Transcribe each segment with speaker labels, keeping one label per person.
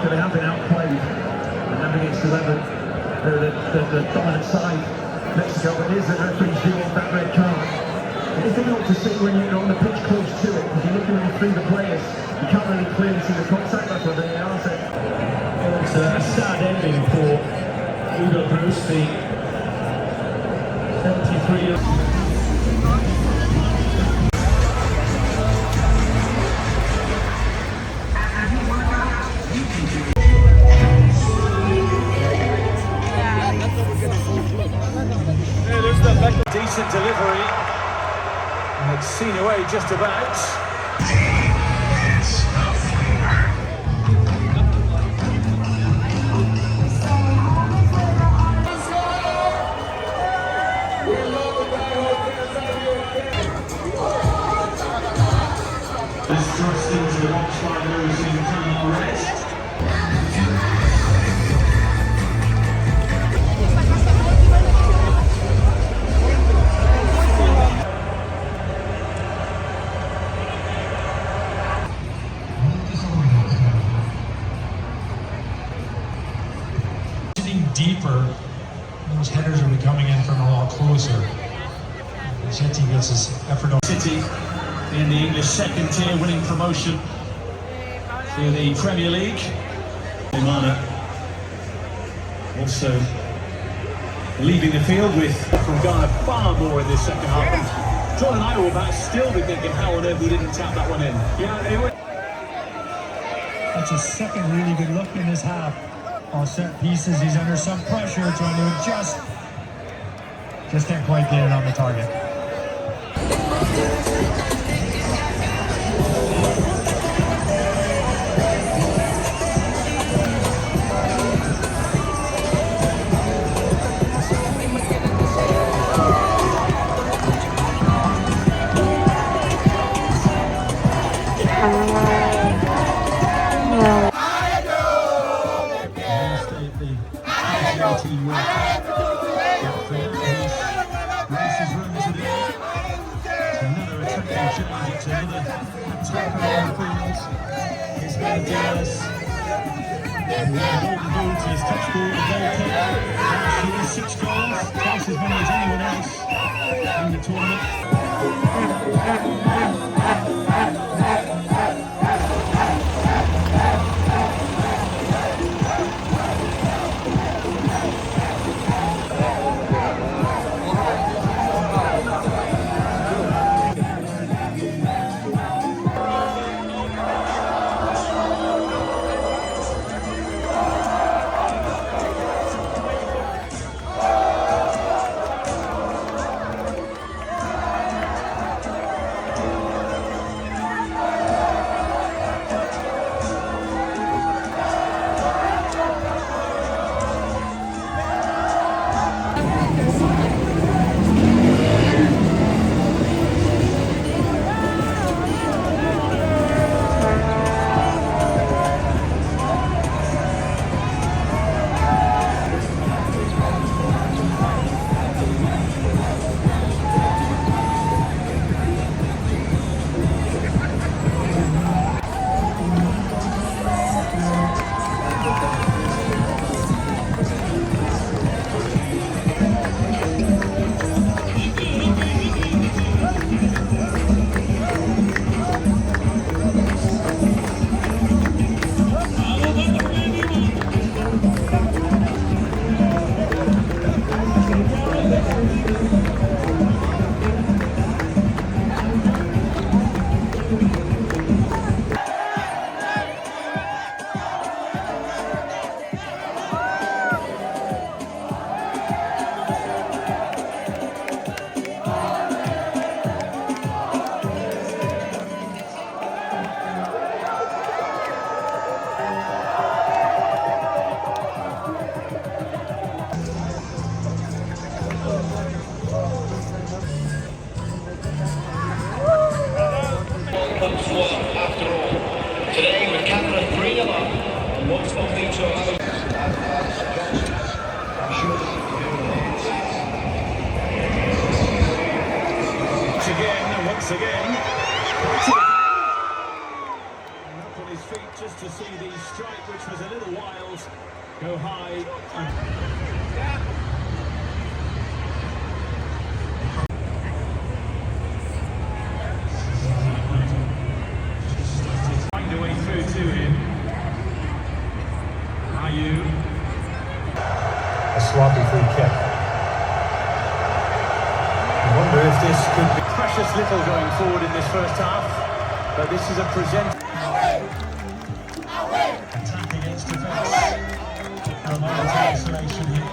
Speaker 1: They have been outplayed, 11 against 11. They're the dominant side, Mexico, but it is the referee's view of that red card. It is difficult to see when you're on the pitch close to it, because you're looking through the players. You can't really clearly see the contact, that's what they are saying. It's a sad ending for Udo Bruce, the 73-year-old.
Speaker 2: Decent delivery, and it's seen away just about.
Speaker 1: This thrust into the box line, losing time rest.
Speaker 3: Deeper, those headers will be coming in from a lot closer. Jetty gets his effort on.
Speaker 1: City in the English second tier, winning promotion to the Premier League. Imana also leaving the field with from Ghana far more in this second half. John and I will about still be thinking how on earth he didn't tap that one in. Yeah, anyway.
Speaker 3: That's his second really good look in his half. All set pieces, he's under some pressure, trying to adjust. Just can't quite get it on the target. He's touched ball with 6 goals, twice as many as anyone else in the tournament.
Speaker 2: Once again. Up on his feet just to see the strike, which was a little wild, go high. Find a way through to him. Are you?
Speaker 3: A sloppy free kick.
Speaker 2: I wonder if this could be precious little going forward in this first half, but this is a present.
Speaker 3: Attack against defence. Romano's isolation here.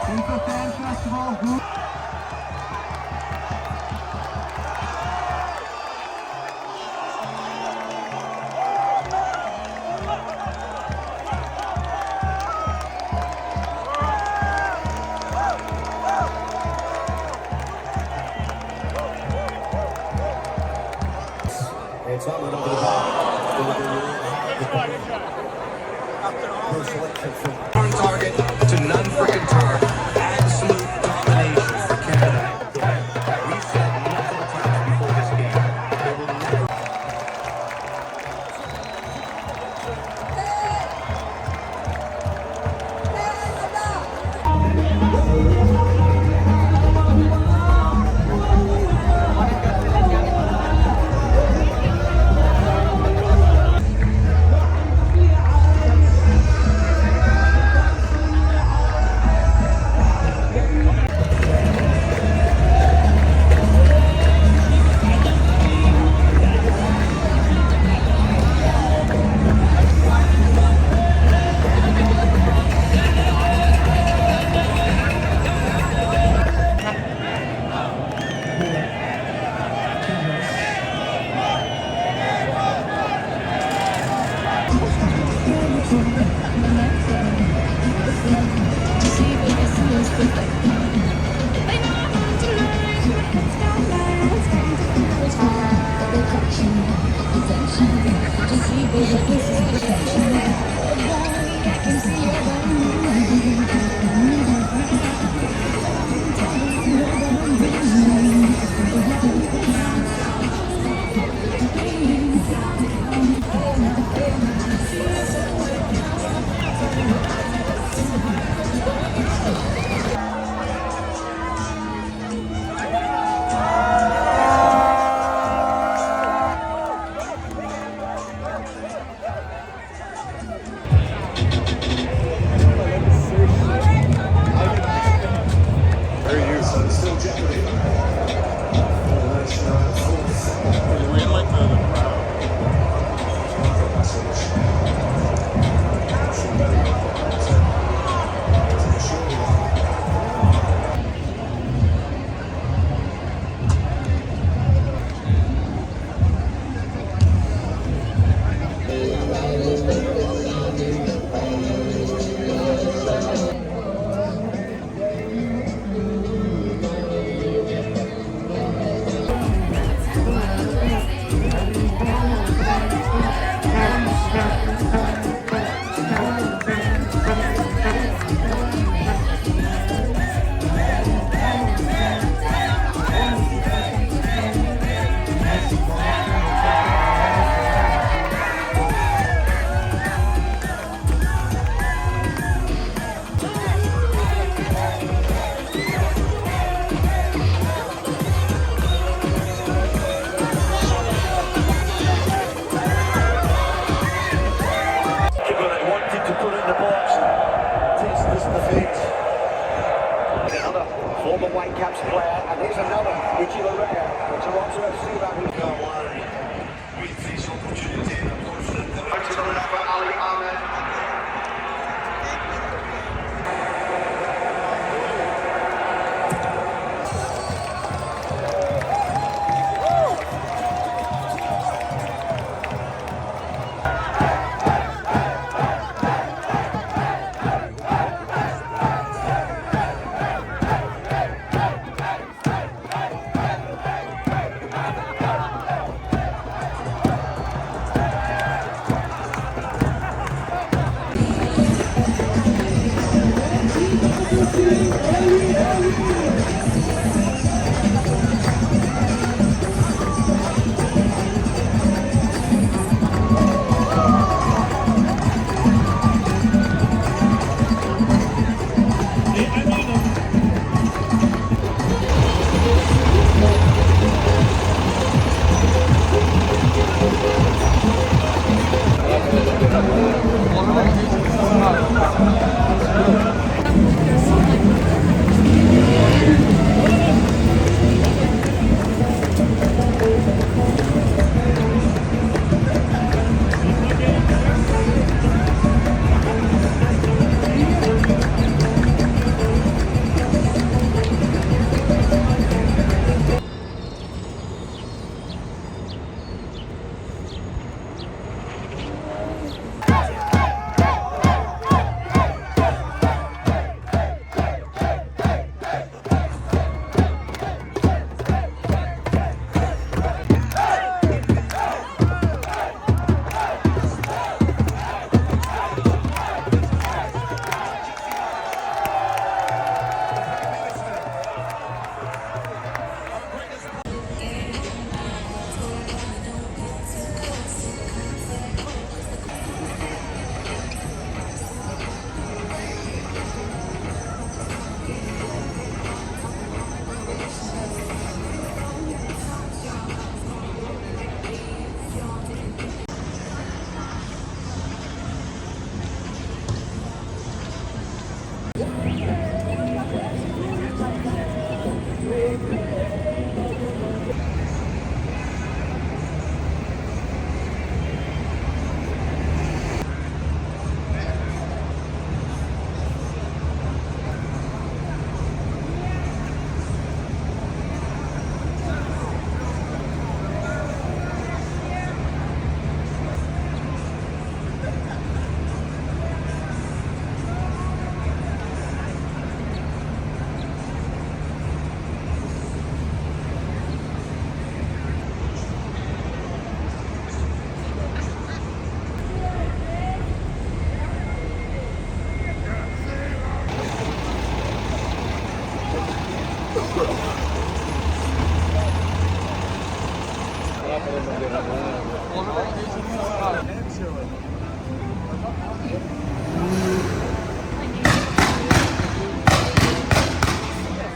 Speaker 4: FIFA Fan Festival.
Speaker 5: It's on and over the bar. First selection from target to none freaking target. Absolute domination for Canada. We said multiple times before this game, they will never.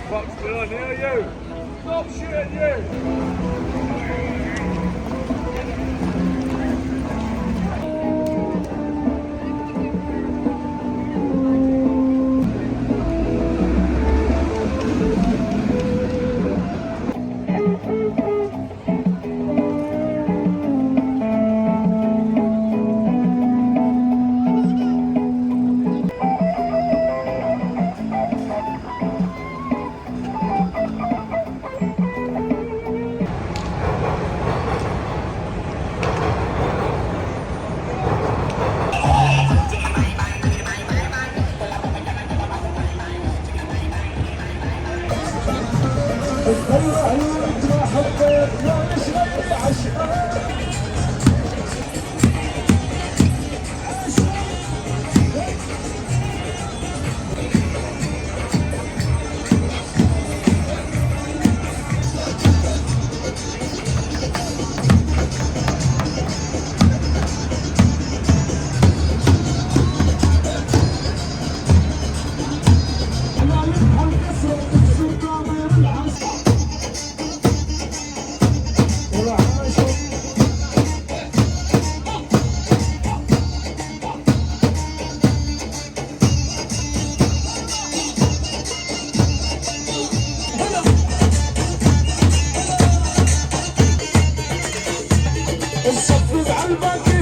Speaker 2: Fuck's going on here, you? Stop shooting, you!
Speaker 6: al banquete.